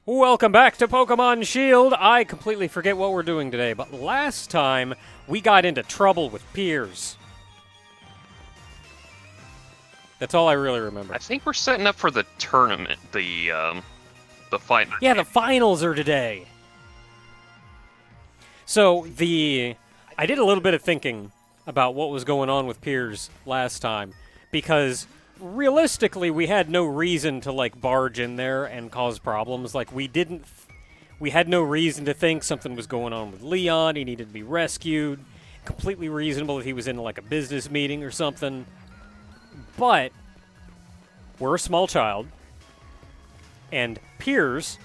Welcome back to Pokémon Shield. I completely forget what we're doing today, but last time we got into trouble with Piers. That's all I really remember. I think we're setting up for the tournament, the fight. Yeah, the finals are today. So I did a little bit of thinking about what was going on with Piers last time, because realistically we had no reason to barge in there and cause problems. We had no reason to think something was going on with Leon. He needed to be rescued. Completely reasonable if he was in a business meeting or something. But we're a small child, and Piers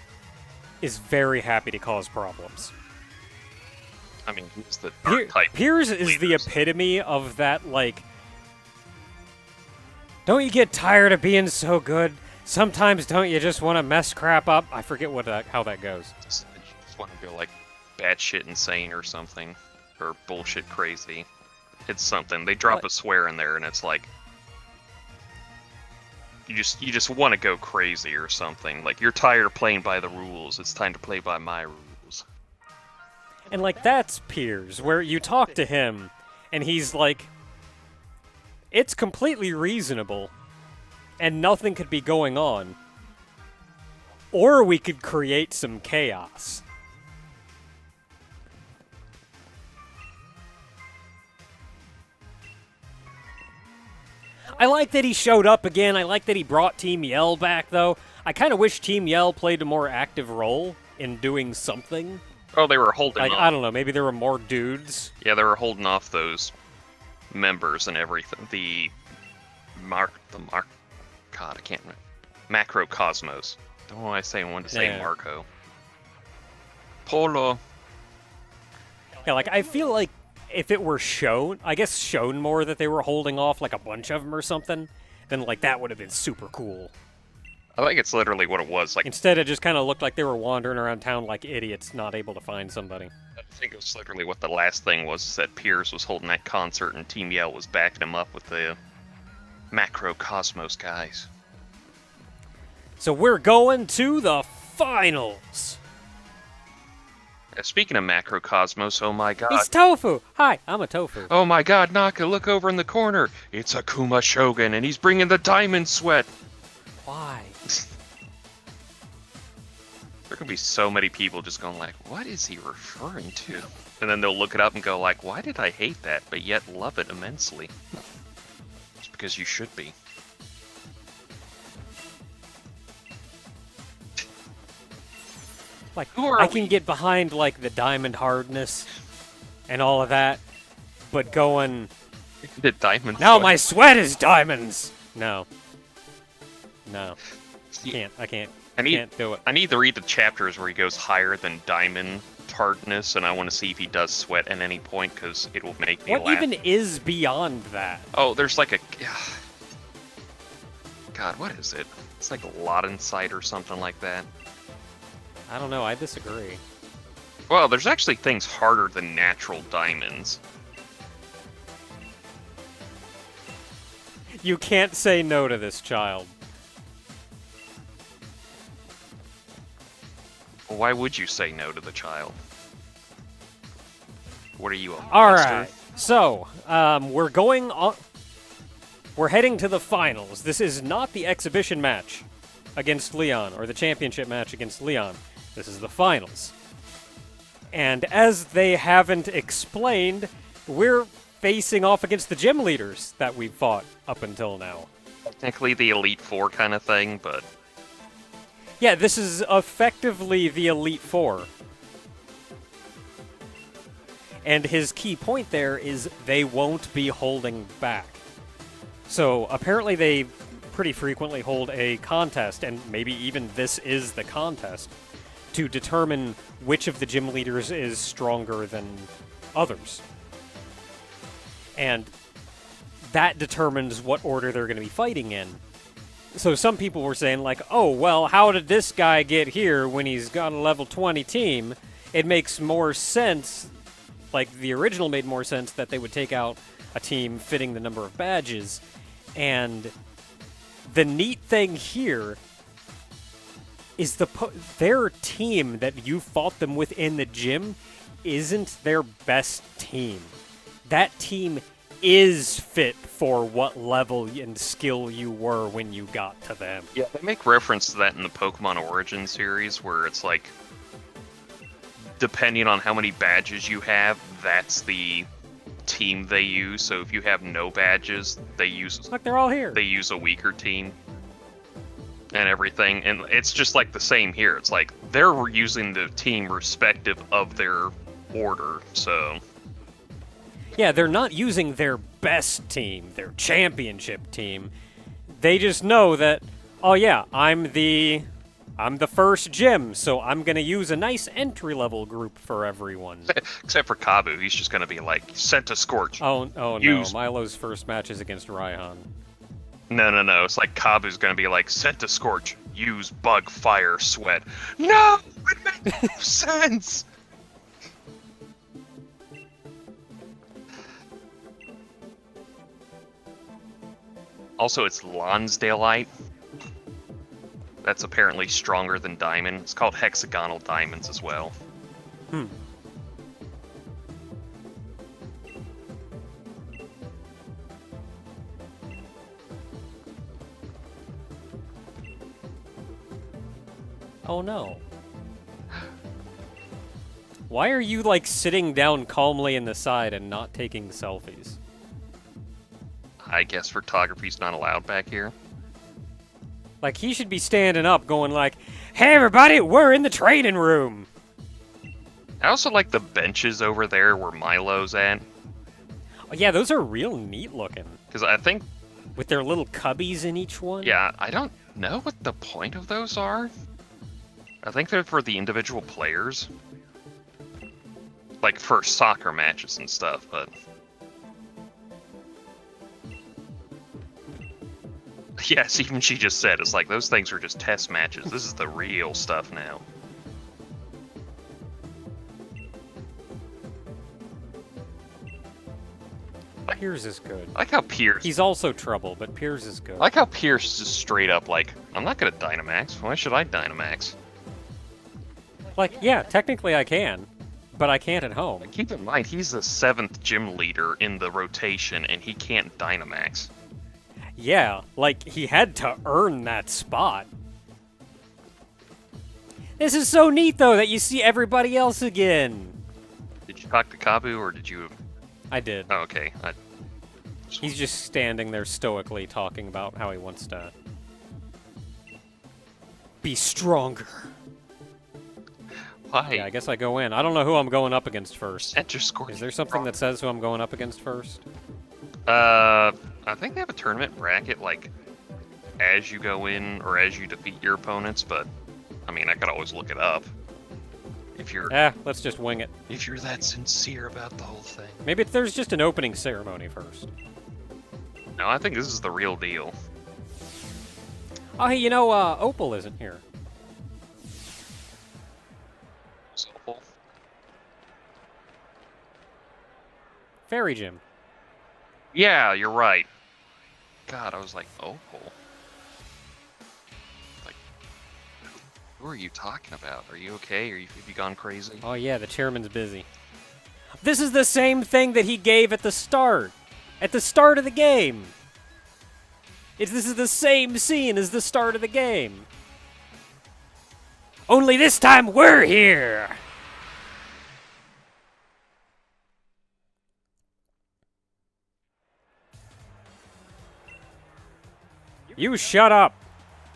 is very happy to cause problems. I mean, he's the type. Piers is the epitome of that, don't you get tired of being so good? Sometimes don't you just want to mess crap up? I forget how that goes. You just want to go batshit insane or something, or bullshit crazy. It's something. They drop a swear in there, and it's like you just want to go crazy or something. Like, you're tired of playing by the rules. It's time to play by my rules. And that's Piers, where you talk to him, and he's like, it's completely reasonable, and nothing could be going on. Or we could create some chaos. I like that he showed up again. I like that he brought Team Yell back, though. I kind of wish Team Yell played a more active role in doing something. Oh, they were holding off. I don't know, maybe there were more dudes. Yeah, they were holding off those members and everything. God, I can't remember. Macrocosmos. Don't know why I wanted to say Marco. Polo. Yeah, I feel like if it were shown more that they were holding off a bunch of them or something, then that would have been super cool. I think it's literally what it was. Instead, it just kind of looked like they were wandering around town like idiots, not able to find somebody. I think it was literally what the last thing was, that Piers was holding that concert and Team Yell was backing him up with the Macrocosmos guys. So we're going to the finals! Speaking of Macrocosmos, oh my god. It's Tofu! Hi, I'm a Tofu. Oh my god, Naka, look over in the corner! It's Akuma Shogun, and he's bringing the diamond sweat! Why? There can be so many people just going what is he referring to? And then they'll look it up and go why did I hate that, but yet love it immensely? It's because you should be. I can get behind, the diamond hardness and all of that, but going... The diamond now my sweat is diamonds! No. No. I can't do it. I need to read the chapters where he goes higher than diamond hardness, and I want to see if he does sweat at any point, because it will make me laugh. What even is beyond that? Oh, there's a... God, what is it? It's a lot inside or something like that. I don't know, I disagree. Well, there's actually things harder than natural diamonds. You can't say no to this child. Well, why would you say no to the child? What are you, a monster? Alright, so, we're heading to the finals. This is not the exhibition match against Leon, or the championship match against Leon. This is the finals. And as they haven't explained, we're facing off against the gym leaders that we've fought up until now. Technically the Elite Four kind of thing, but... Yeah, this is effectively the Elite Four. And his key point there is they won't be holding back. So apparently they pretty frequently hold a contest, and maybe even this is the contest, to determine which of the gym leaders is stronger than others. And that determines what order they're going to be fighting in. So some people were saying, oh, well, how did this guy get here when he's got a level 20 team? It makes more sense, the original made more sense, that they would take out a team fitting the number of badges. And the neat thing here is their team that you fought them with in the gym isn't their best team. That team is fit for what level and skill you were when you got to them. Yeah, they make reference to that in the Pokemon Origin series, where it's like, depending on how many badges you have, that's the team they use. So if you have no badges, they use Look, they're all here. They use a weaker team and everything, and it's just like the same here. It's like they're using the team respective of their order, so yeah, they're not using their best team, their championship team. They just know that, oh yeah, I'm the first gym, so I'm gonna use a nice entry-level group for everyone. except for Kabu, he's just gonna be like, sent to Scorch. Oh no, Milo's first match is against Raihan. No. It's like Kabu's gonna be like, sent to Scorch, use Bug, Fire, Sweat. No! It makes no sense! Also, it's Lonsdaleite. That's apparently stronger than Diamond. It's called Hexagonal Diamonds as well. Oh no. Why are you, like, sitting down calmly in the side and not taking selfies? I guess photography's not allowed back here. Like, he should be standing up going like, hey everybody, we're in the training room! I also like the benches over there where Milo's at. Oh, yeah, those are real neat looking. Because I think... With their little cubbies in each one? Yeah, I don't know what the point of those are. I think they're for the individual players. Like for soccer matches and stuff, but... Yes, even she just said, it's like, those things are just test matches. This is the real stuff now. Piers is good. I like how Piers... He's also trouble, but Piers is good. I like how Piers is straight up like, I'm not gonna Dynamax. Why should I Dynamax? Like, yeah, technically I can, but I can't at home. Keep in mind, he's the 7th gym leader in the rotation, and he can't Dynamax. Yeah, like, he had to earn that spot. This is so neat, though, that you see everybody else again. Did you talk to Kabu, or did you... I did. Oh, okay. He's just standing there stoically talking about how he wants to be stronger. Why? Yeah, I guess I go in. I don't know who I'm going up against first. Enter score. Is there something that says who I'm going up against first? I think they have a tournament bracket, like, as you go in or as you defeat your opponents, but, I mean, I could always look it up. If you're... let's just wing it. If you're that sincere about the whole thing. Maybe there's just an opening ceremony first. No, I think this is the real deal. Oh, hey, you know, Opal isn't here. Is Opal? Fairy Gym. Yeah, you're right. God, I was like, Opal? Like, who are you talking about? Are you okay? Have you gone crazy? Oh yeah, the chairman's busy. This is the same thing that he gave at the start. At the start of the game. This is the same scene as the start of the game. Only this time we're here! You shut up!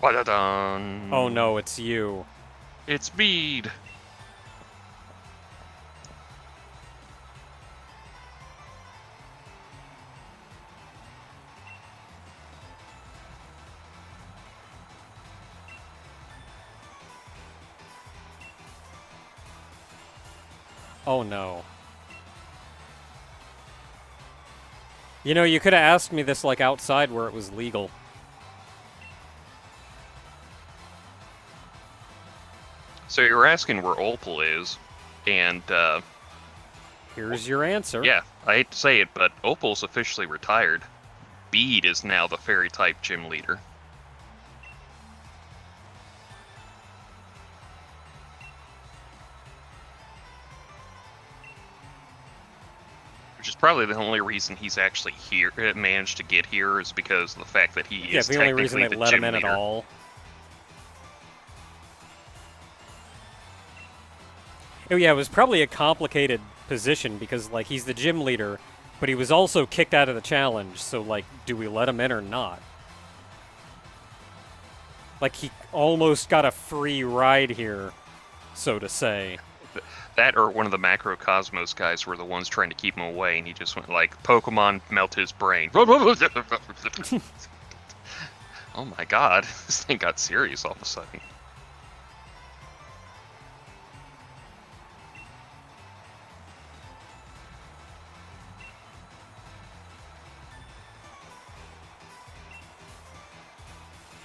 Ba-da-dun. Oh no, it's you. It's Bede. Oh no. You know, you could have asked me this like outside where it was legal. So you're asking where Opal is, and Here's your answer. yeah, I hate to say it, but Opal's officially retired. Bede is now the fairy type gym leader. Which is probably the only reason he's actually here, managed to get here, is because of the fact that he Yeah, is the only reason technically they the let him gym in leader. at all. Oh yeah, it was probably a complicated position because, like, he's the gym leader, but he was also kicked out of the challenge, so, like, do we let him in or not? Like, he almost got a free ride here, so to say. That or one of the Macrocosmos guys were the ones trying to keep him away, and he just went like, Pokemon melt his brain. Oh my god, this thing got serious all of a sudden.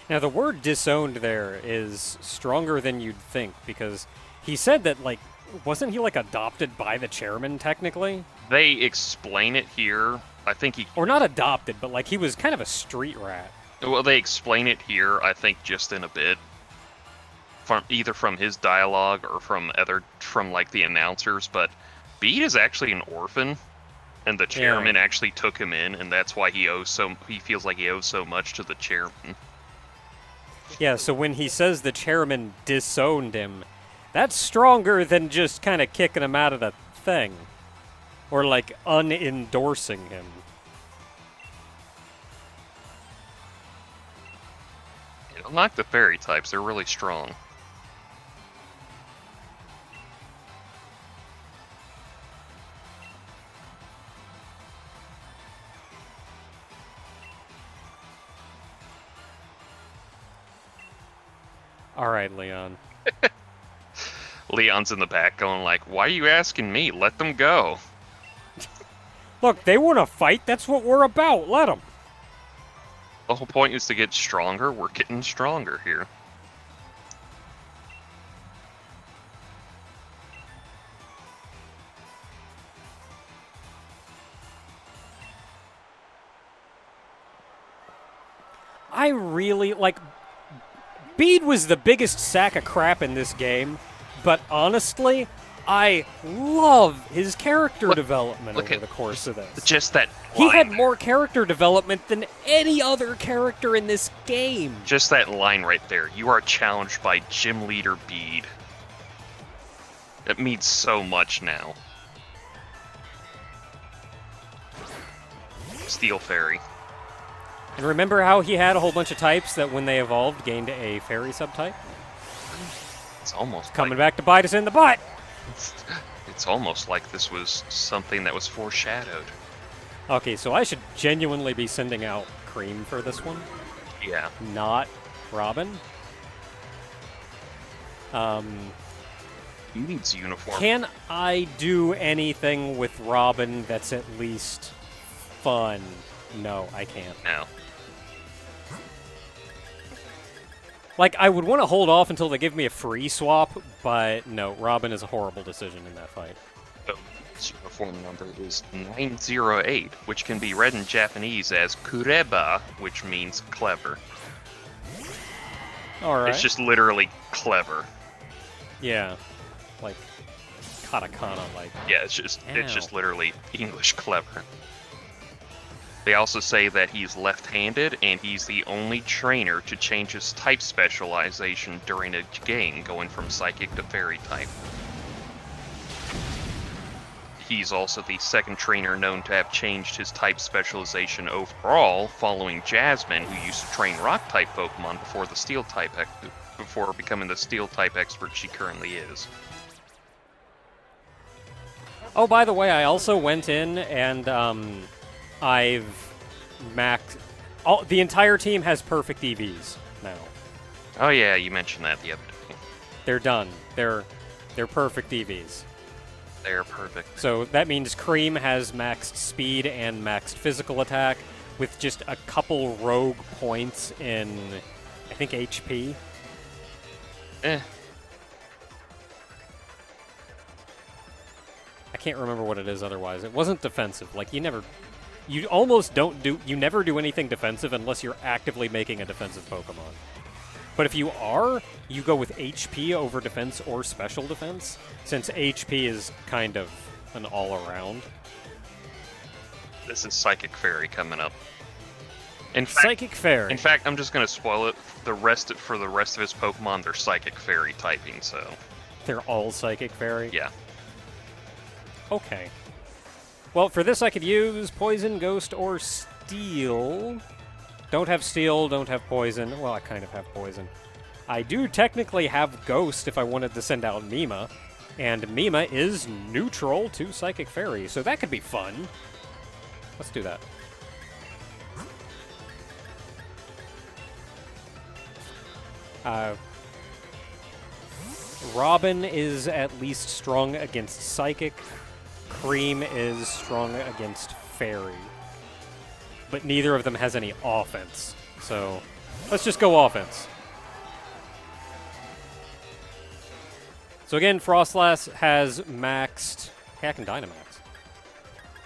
Now, the word disowned there is stronger than you'd think, because he said that, like, wasn't he, like, adopted by the chairman, technically? They explain it here. I think he... Or not adopted, but, like, he was kind of a street rat. Well, they explain it here, I think, just in a bit. Either from his dialogue or from like, the announcers, but Bede is actually an orphan, and the chairman actually took him in, and that's why he feels like he owes so much to the chairman. Yeah, so when he says the chairman disowned him, that's stronger than just kind of kicking him out of the thing. Or, like, unendorsing him. Unlike the fairy types, they're really strong. Alright, Leon. Leon's in the back going like, why are you asking me? Let them go. Look, they want to fight. That's what we're about. Let them. The whole point is to get stronger. We're getting stronger here. I really, like, Bede was the biggest sack of crap in this game, but honestly, I love his character development over the course of this. Just that He line had there. more character development than any other character in this game. Just that line right there. You are challenged by Gym Leader Bede. It means so much now. Steel Fairy. And remember how he had a whole bunch of types that when they evolved gained a fairy subtype? It's almost Coming like, back to bite us in the butt! it's almost like this was something that was foreshadowed. Okay, so I should genuinely be sending out Cream for this one, Yeah. not Robin. He needs uniform. Can I do anything with Robin that's at least fun? No, I can't. No. Like, I would want to hold off until they give me a free swap, but no, Robin is a horrible decision in that fight. So its uniform number is 908, which can be read in Japanese as Kureba, which means clever. Alright. It's just literally clever. Yeah. Like, katakana, like. Yeah, it's just Ow. literally English clever. They also say that he's left-handed, and he's the only trainer to change his type specialization during a game, going from Psychic to Fairy type. He's also the second trainer known to have changed his type specialization overall, following Jasmine, who used to train Rock-type Pokemon before becoming the Steel-type expert she currently is. Oh, by the way, I also went in and, I've maxed... the entire team has perfect EVs now. Oh yeah, you mentioned that the other day. They're done. They're perfect EVs. They're perfect. So that means Cream has maxed speed and maxed physical attack with just a couple rogue points in, I think, HP. I can't remember what it is otherwise. It wasn't defensive. Like, you never do anything defensive unless you're actively making a defensive Pokemon. But if you are, you go with HP over defense or special defense, since HP is kind of an all-around. This is Psychic Fairy coming up. Psychic Fairy. In fact, I'm just gonna spoil it. For the rest of his Pokemon, they're Psychic Fairy typing, so... They're all Psychic Fairy? Yeah. Okay. Well, for this I could use Poison, Ghost, or Steel. Don't have Steel, don't have Poison. Well, I kind of have Poison. I do technically have Ghost if I wanted to send out Mima. And Mima is neutral to Psychic Fairy, so that could be fun. Let's do that. Robin is at least strong against Psychic. Cream is strong against Fairy. But neither of them has any offense. So let's just go offense. So again, Frostlass has maxed... Hey, I can Dynamax.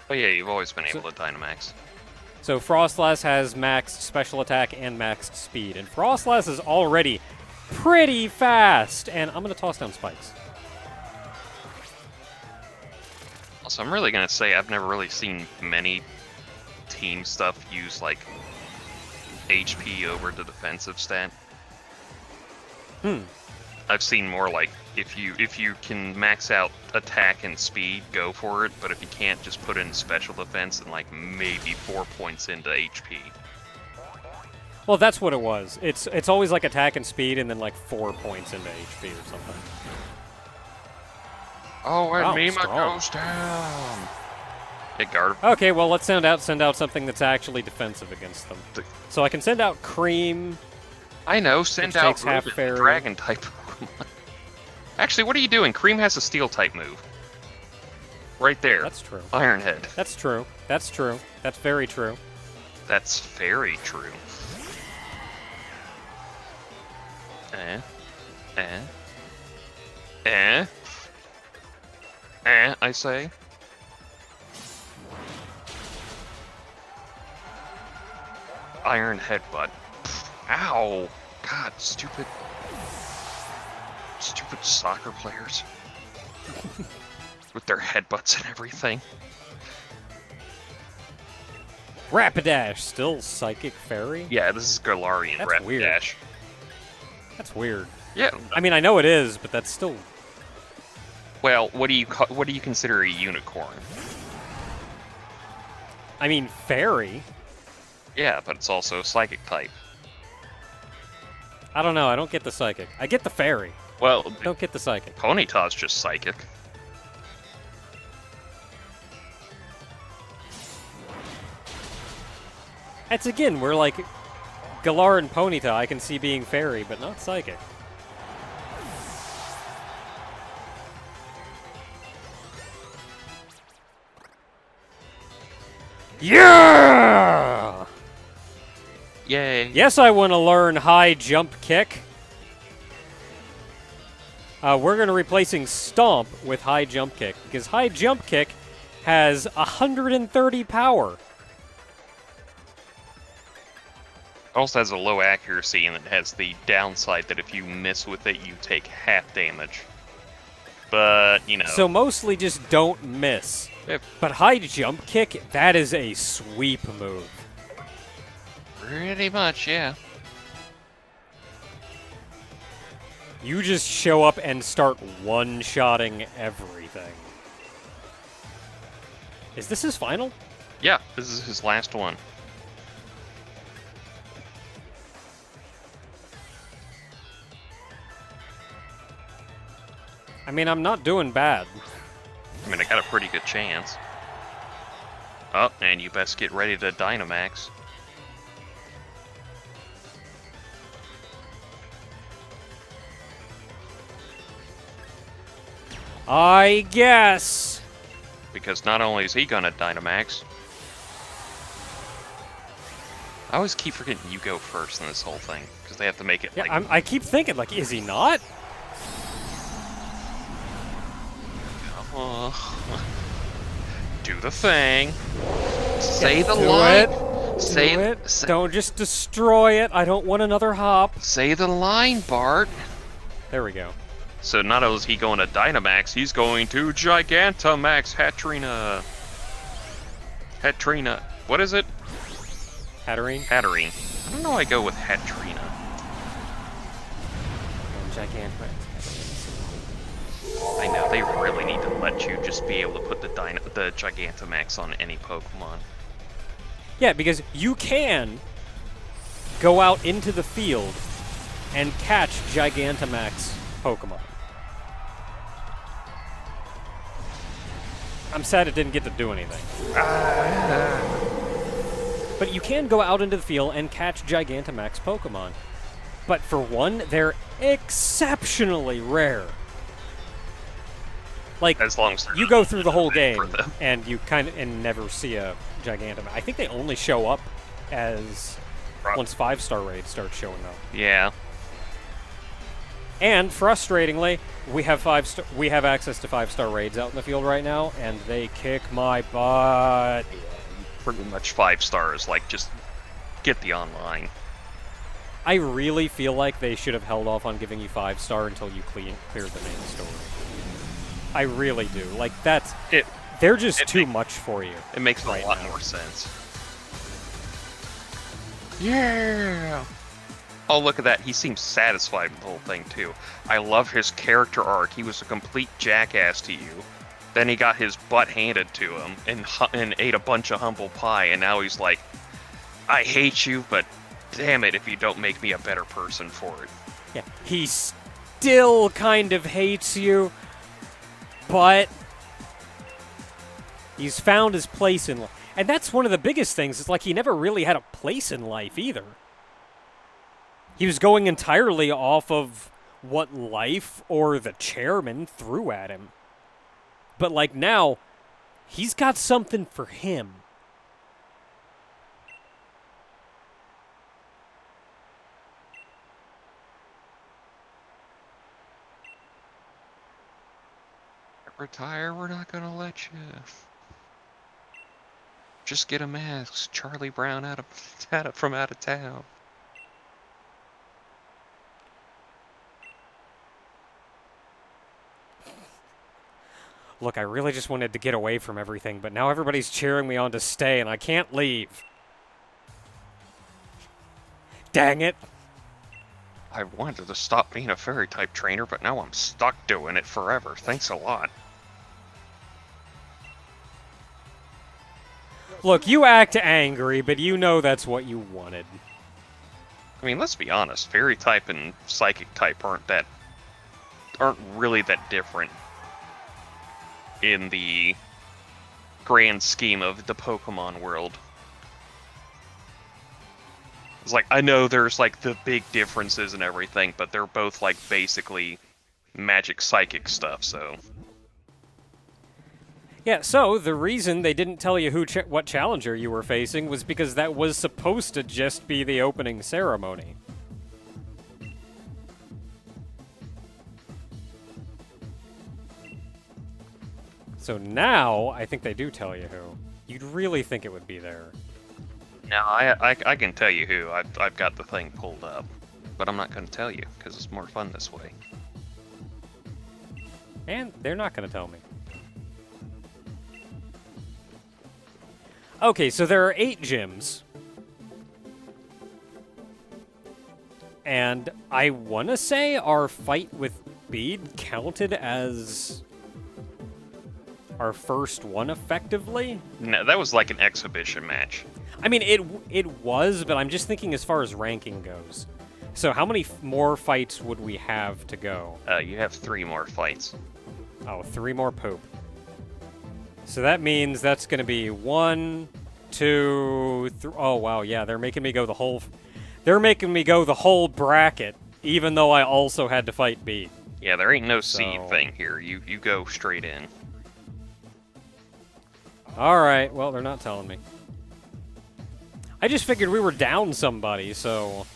Oh yeah, you've always been able to Dynamax. So Frostlass has maxed special attack and maxed speed. And Frostlass is already pretty fast. And I'm going to toss down spikes. Also, I'm really going to say I've never really seen many team stuff use, like, HP over the defensive stat. I've seen more like, if you can max out attack and speed, go for it, but if you can't, just put in special defense and like maybe 4 points into HP. Well, that's what it was. It's always like attack and speed and then like 4 points into HP or something. Oh, and wow, Mima strong. goes down. It guard. Okay, well, let's send out something that's actually defensive against them. So I can send out Cream. I know, send which out takes half Ruben, fairy. Dragon type Pokemon. Actually, what are you doing? Cream has a Steel type move. Right there. That's true. Iron Head. That's true. That's true. That's very true. That's very true. I say. Iron Headbutt. Ow! God, stupid soccer players. With their headbutts and everything. Rapidash, still Psychic Fairy? Yeah, this is Galarian That's weird. Rapidash. That's weird. Yeah. I mean, I know it is, but that's still... Well, what do you consider a unicorn? I mean, Fairy? Yeah, but it's also a Psychic type. I don't know, I don't get the Psychic. I get the Fairy. Well, Don't get the Psychic. Ponyta's just Psychic. That's again, we're like... Galar and Ponyta I can see being Fairy, but not Psychic. Yeah! Yay. Yes, I want to learn High Jump Kick. We're going to replacing Stomp with High Jump Kick, because High Jump Kick has 130 power. It also has a low accuracy, and it has the downside that if you miss with it, you take half damage. But, you know. So mostly just don't miss. Yep. But High Jump Kick, that is a sweep move. Pretty much, yeah. You just show up and start one-shotting everything. Is this his final? Yeah, this is his last one. I mean, I'm not doing bad. I mean, I got a pretty good chance. Oh, and you best get ready to Dynamax. I guess. Because not only is he gonna Dynamax, I always keep forgetting you go first in this whole thing, because they have to make it Yeah, like... I keep thinking, like, is he not? Do the thing. Say the Do line. it. Say Do it. say- Don't just destroy it. I don't want another hop. Say the line, Bart. There we go. So not only is he going to Dynamax, he's going to Gigantamax Hatrina. Hatrina. What is it? Hatterene? Hatterene. I don't know why I go with Hatrina. And Gigantamax. I know, they really need to let you just be able to put the Gigantamax on any Pokemon. Yeah, because you can go out into the field and catch Gigantamax Pokemon. I'm sad it didn't get to do anything. But you can go out into the field and catch Gigantamax Pokemon. But for one, they're exceptionally rare. Like, As long as you go through the whole game for them. and you kind of never see a Gigantamax. I think they only show up as once 5-star raids start showing up. Yeah. And frustratingly, we have access to 5-star raids out in the field right now, and they kick my butt. Pretty much 5 stars. Like, just get the online. I really feel like they should have held off on giving you 5-star until you cleared the main story. I really do. Like, they're just too much for you. It makes a lot more sense. Yeah! Oh, look at that. He seems satisfied with the whole thing, too. I love his character arc. He was a complete jackass to you. Then he got his butt handed to him and ate a bunch of humble pie, and now he's like, I hate you, but damn it if you don't make me a better person for it. Yeah, he still kind of hates you, but he's found his place in life. And that's one of the biggest things. It's like he never really had a place in life either. He was going entirely off of what life or the chairman threw at him. But like now, he's got something for him. Retire, we're not gonna let you. Just get a mask. Charlie Brown from out of town. Look, I really just wanted to get away from everything, but now everybody's cheering me on to stay, and I can't leave. Dang it. I wanted to stop being a fairy-type trainer, but now I'm stuck doing it forever. Thanks a lot. Look, you act angry, but you know that's what you wanted. I mean, let's be honest. Fairy-type and Psychic-type aren't really that different in the grand scheme of the Pokemon world. It's like, I know there's like the big differences and everything, but they're both like basically magic psychic stuff, so. Yeah, so the reason they didn't tell you what challenger you were facing was because that was supposed to just be the opening ceremony. So now, I think they do tell you who. You'd really think it would be there. No, I can tell you who. I've got the thing pulled up. But I'm not going to tell you, because it's more fun this way. And they're not going to tell me. Okay, so there are 8 gyms. And I want to say our fight with Bede counted as our first one, effectively. No, that was like an exhibition match. I mean, it was, but I'm just thinking as far as ranking goes. So how many more fights would we have to go? You have 3 more fights. Oh, 3 more poop. So that means that's going to be 1, 2, 3. Oh, wow, yeah, they're making me go the whole... They're making me go the whole bracket, even though I also had to fight Bede. Yeah, there ain't no seed thing here. You go straight in. Alright, well, they're not telling me. I just figured we were down somebody, so...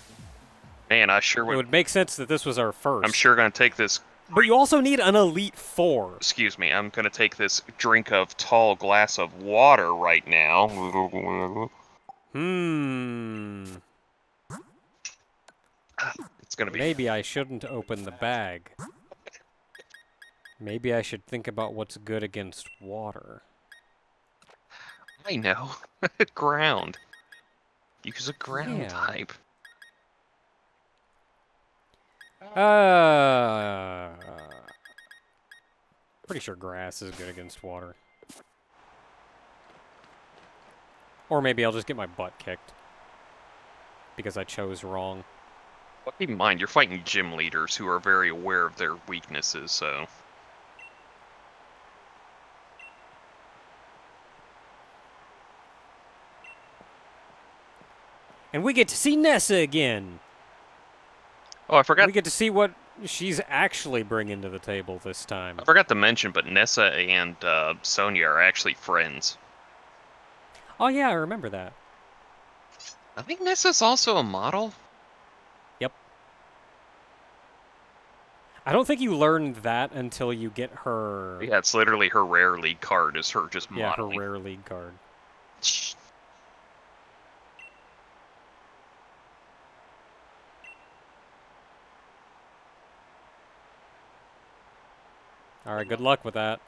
Man, I sure would... It would make sense that this was our first. I'm sure gonna take this... But you also need an Elite Four. Excuse me, I'm gonna take this drink of tall glass of water right now. It's gonna be... Maybe I shouldn't open the bag. Maybe I should think about what's good against water. I know. Ground. Use a ground Yeah. type. Pretty sure grass is good against water. Or maybe I'll just get my butt kicked. Because I chose wrong. But keep in mind, you're fighting gym leaders who are very aware of their weaknesses, so... And we get to see Nessa again. Oh, I forgot. We get to see what she's actually bringing to the table this time. I forgot to mention, but Nessa and Sonya are actually friends. Oh yeah, I remember that. I think Nessa's also a model. Yep. I don't think you learned that until you get her... Yeah, it's literally her rare league card is her just modeling. Yeah, her rare league card. Alright, good luck with that.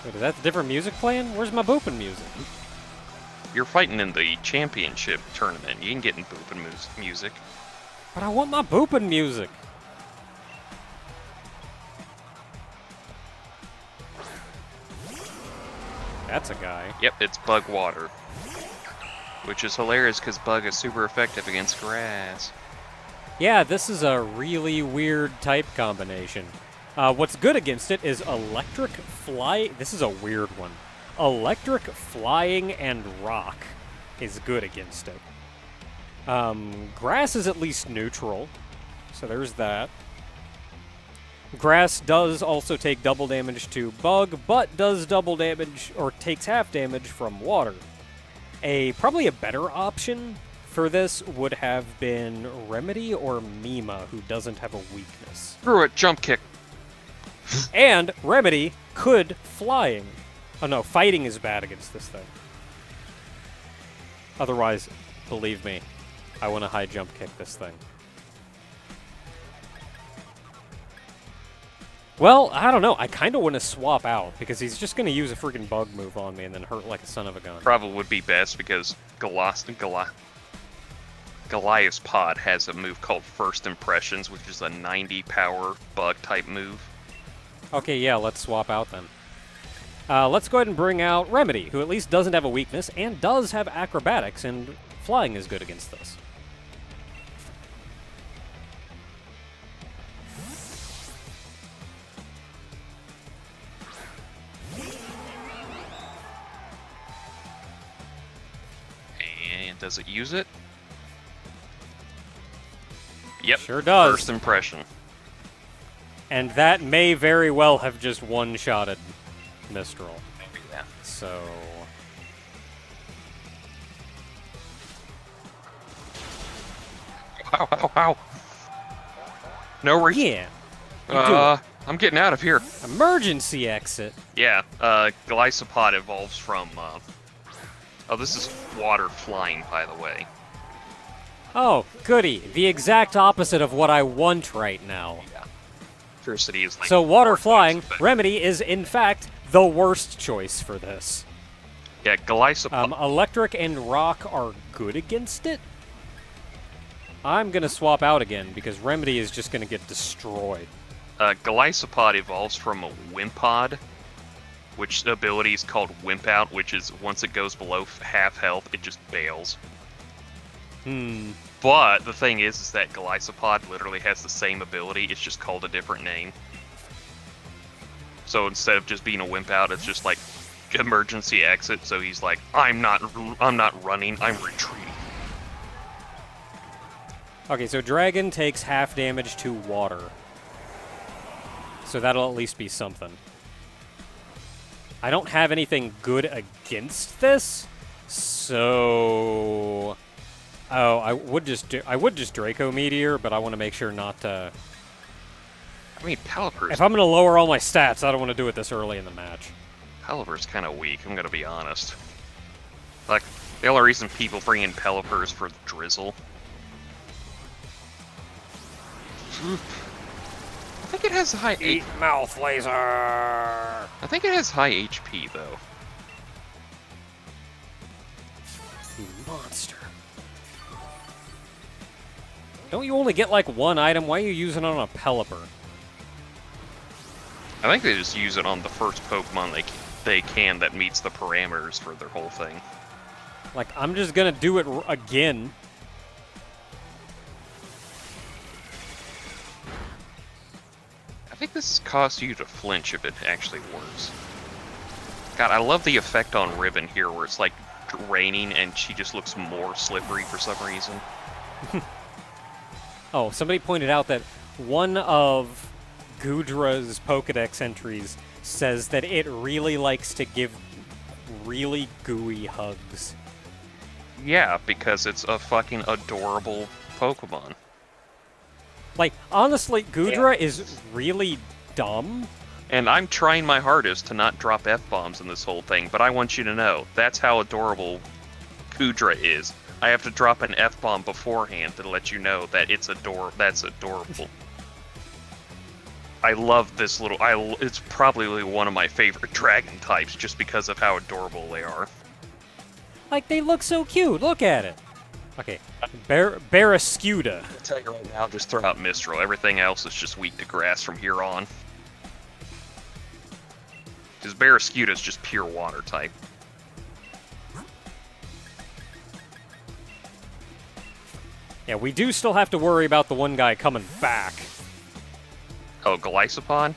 Wait, is that different music playing? Where's my booping music? You're fighting in the championship tournament. You can get in booping music. But I want my booping music. That's a guy. Yep, it's Bug Water. Which is hilarious because Bug is super effective against grass. Yeah, this is a really weird type combination. What's good against it is electric fly. This is a weird one. Electric flying and rock is good against it. Grass is at least neutral, so there's that. Grass does also take double damage to Bug, but does double damage, or takes half damage from water. Probably a better option for this would have been Remedy or Mima, who doesn't have a weakness. Screw it, jump kick. And Remedy could flying. Oh no, fighting is bad against this thing. Otherwise, believe me, I want to high jump kick this thing. Well, I don't know. I kind of want to swap out, because he's just going to use a freaking bug move on me and then hurt like a son of a gun. Probably would be best because Goliath's Pod has a move called First Impressions, which is a 90 power bug type move. Okay, yeah, let's swap out then. Let's go ahead and bring out Remedy, who at least doesn't have a weakness and does have acrobatics, and flying is good against this. And does it use it? Yep. Sure does. First Impression. And that may very well have just one-shotted Mistral. Maybe that. So... Ow, ow, ow. No reason. Yeah. You do it. I'm getting out of here. Emergency exit. Yeah, Glycopod evolves from, Oh, this is water flying, by the way. Oh, goody. The exact opposite of what I want right now. Yeah. Electricity is like... So water more flying, effective. Remedy is in fact the worst choice for this. Yeah, Glycopod... Electric and rock are good against it. I'm going to swap out again because Remedy is just going to get destroyed. Glycopod evolves from a Wimpod, which ability is called Wimp Out, which is once it goes below half health, it just bails. But the thing is that Glycopod literally has the same ability, it's just called a different name. So instead of just being a Wimp Out, it's just like emergency exit, so he's like, I'm not running, I'm retreating. Okay, so Dragon takes half damage to water. So that'll at least be something. I don't have anything good against this, so... Oh, I would just Draco Meteor, but I want to make sure not to... I mean, Palipers... If I'm going to lower all my stats, I don't want to do it this early in the match. Pelipper's kind of weak, I'm gonna be honest. Like, the only reason people bring in Pelipper is for the drizzle. I think it has high Eat mouth laser! I think it has high HP though. You monster. Don't you only get like one item? Why are you using it on a Pelipper? I think they just use it on the first Pokemon they can that meets the parameters for their whole thing. Like, I'm just gonna do it again. I think this causes you to flinch if it actually works. God, I love the effect on Ribbon here where it's like raining and she just looks more slippery for some reason. Oh, somebody pointed out that one of Goodra's Pokedex entries says that it really likes to give really gooey hugs. Yeah, because it's a fucking adorable Pokemon. Like, honestly, Goodra is really dumb. And I'm trying my hardest to not drop F-bombs in this whole thing, but I want you to know, that's how adorable Goodra is. I have to drop an F-bomb beforehand to let you know that that's adorable. I love this little... it's probably one of my favorite dragon types, just because of how adorable they are. Like, they look so cute. Look at it. Okay, Barrascuda. I'll tell you right now, just throw out Mistral. Everything else is just weak to grass from here on. Because Barrascuda is just pure water type. Yeah, we do still have to worry about the one guy coming back. Oh, Glisopod?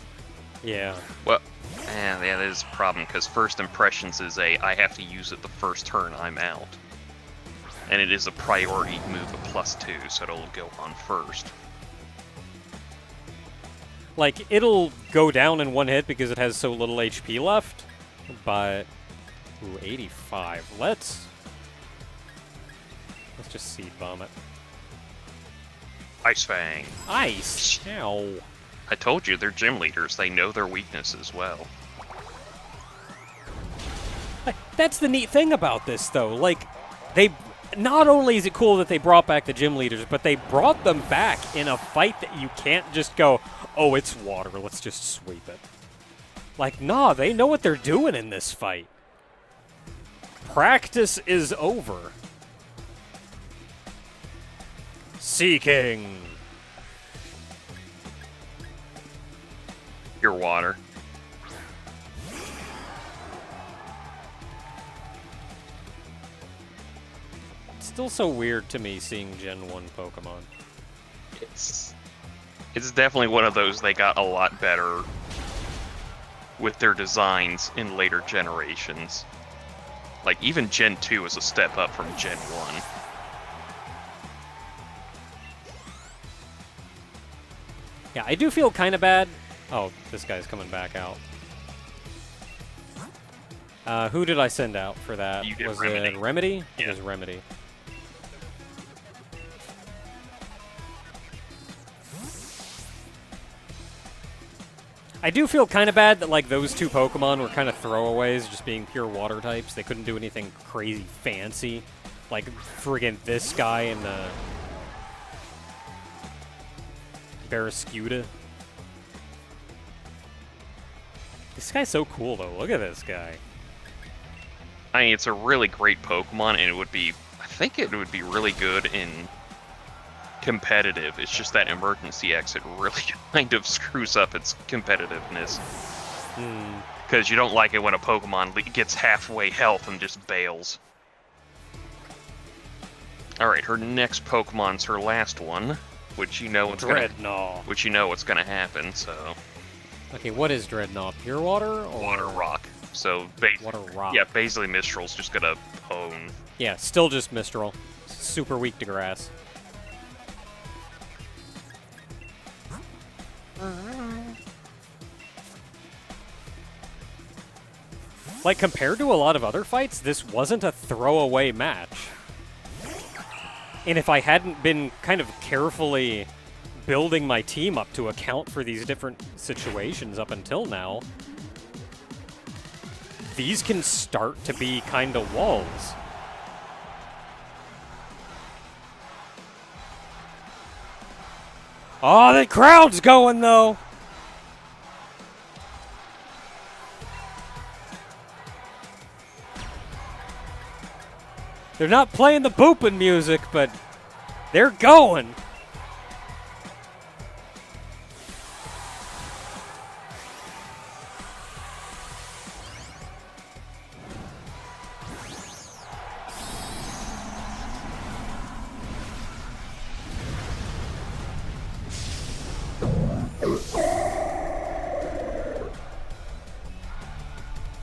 Yeah. Well, yeah, that is a problem, because First Impressions is I have to use it the first turn I'm out. And it is a priority move of +2, so it'll go on first. Like, it'll go down in one hit because it has so little HP left, but... Ooh, 85. Let's just Seed Bomb it. Ice Fang. Ice! Ow. I told you, they're gym leaders. They know their weaknesses well. That's the neat thing about this, though. Like, they... Not only is it cool that they brought back the gym leaders, but they brought them back in a fight that you can't just go, oh, it's water, let's just sweep it. Like, nah, they know what they're doing in this fight. Practice is over. Seeking. Your water. Still so weird to me seeing Gen 1 Pokemon. It's definitely one of those they got a lot better with their designs in later generations. Like, even Gen 2 is a step up from Gen 1. Yeah, I do feel kind of bad. Oh, this guy's coming back out. Who did I send out for that? You did Was Remedy. it Remedy? Yeah. It was Remedy. I do feel kind of bad that, like, those two Pokemon were kind of throwaways, just being pure water types. They couldn't do anything crazy fancy. Like, friggin' this guy and the Barrascuda. This guy's so cool, though. Look at this guy. I mean, it's a really great Pokemon, and I think it would be really good in competitive. It's just that emergency exit really kind of screws up its competitiveness. Because you don't like it when a Pokemon gets halfway health and just bails. Alright, her next Pokemon's her last one, which you know what's gonna happen, so... Okay, what is Dreadnought? Pure water or Water Rock. So, Water Rock? yeah, basically Mistral's just gonna pwn. Yeah, still just Mistral. Super weak to grass. Like, compared to a lot of other fights, this wasn't a throwaway match. And if I hadn't been kind of carefully building my team up to account for these different situations up until now, these can start to be kind of walls. Oh, the crowd's going, though. They're not playing the booping music, but they're going.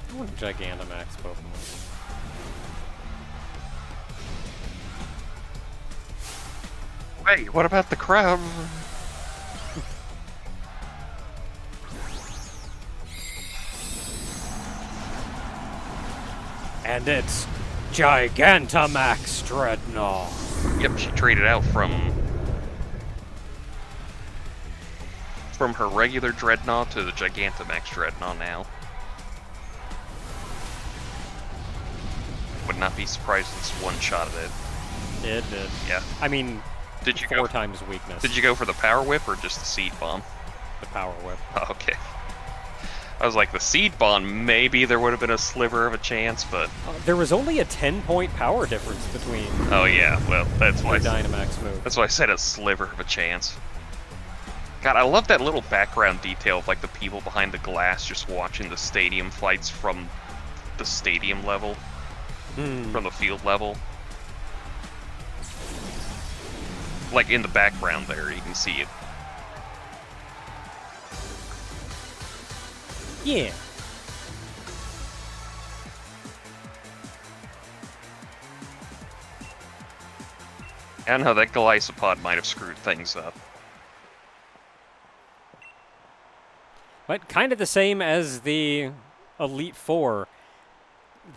I want a Gigantamax Pokemon. Wait, what about the crowd? And it's Gigantamax Dreadnought. Yep, she traded out from her regular Dreadnought to the Gigantamax Dreadnought now. Would not be surprised if it's one-shot of it. It did. Yeah. I mean, Did you 4 go? times weakness. Did you go for the Power Whip or just the Seed Bomb? The Power Whip. Oh, okay. I was like, the Seed Bomb, maybe there would have been a sliver of a chance, but... There was only a 10-point power difference between Oh yeah, well, that's why the Dynamax move. that's why I said a sliver of a chance. God, I love that little background detail of like the people behind the glass just watching the stadium fights from the stadium level, from the field level. Like in the background there, you can see it. Yeah. I don't know, that Golisopod might have screwed things up. But kind of the same as the Elite Four.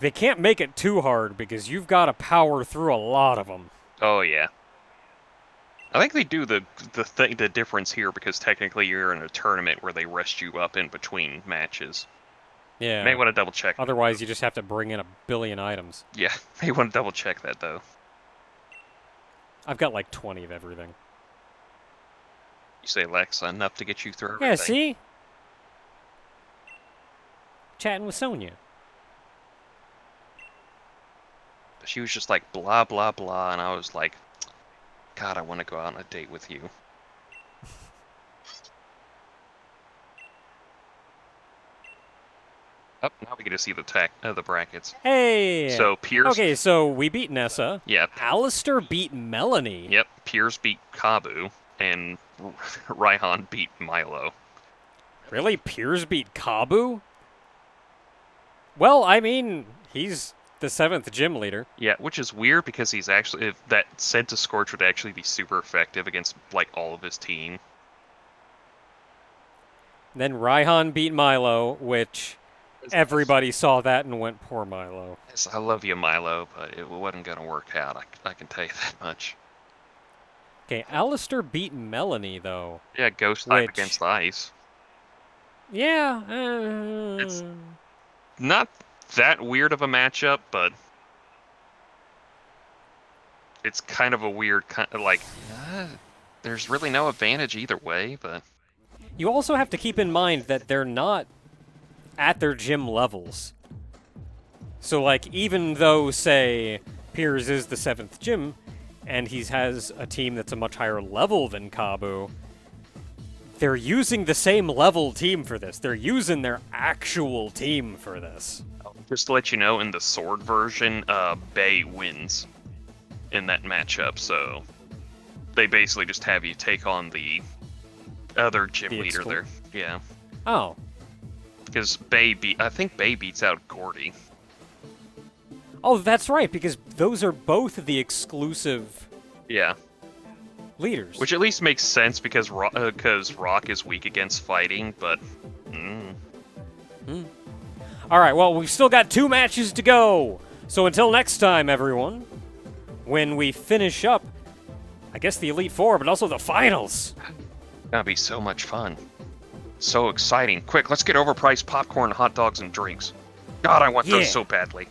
They can't make it too hard because you've got to power through a lot of them. Oh yeah. I think they do the difference here because technically you're in a tournament where they rest you up in between matches. Yeah. May want to double check. Otherwise, you just have to bring in a billion items. Yeah, may want to double check that though. I've got like 20 of everything. You say Lex, enough to get you through everything. Yeah, see? Chatting with Sonya. She was just like blah blah blah, and I was like, God, I want to go out on a date with you. Oh, now we get to see the brackets. Hey! So Piers. Okay, so we beat Nessa. Yep. Alistair beat Melanie. Yep. Piers beat Kabu, and Raihan beat Milo. Really? Piers beat Kabu? Well, I mean, he's the 7th gym leader. Yeah, which is weird because he's actually that Centiscorch would actually be super effective against like all of his team. Then Raihan beat Milo, which everybody saw that and went, poor Milo. Yes, I love you, Milo, but it wasn't gonna work out. I can tell you that much. Okay, Alistair beat Melanie, though. Yeah, Ghost type Which- against Ice. Yeah. It's not that weird of a matchup, but it's kind of a weird kind of like. There's really no advantage either way, but You also have to keep in mind that they're not at their gym levels. So, like, even though, say, Piers is the 7th gym, and he has a team that's a much higher level than Kabu, they're using the same level team for this. They're using their actual team for this. just to let you know, in the sword version, Bay wins in that matchup. So they basically just have you take on the other gym leader there. Yeah. Oh. Because I think Bay beats out Gordy. Oh, that's right, because those are both the exclusive Yeah. leaders. Which at least makes sense because Rock is weak against fighting, but... All right, well, we've still got 2 matches to go. So until next time, everyone, when we finish up, I guess the Elite Four, but also the finals. That'll be so much fun. So exciting. Quick, let's get overpriced popcorn, hot dogs, and drinks. God, I want Yeah. those so badly.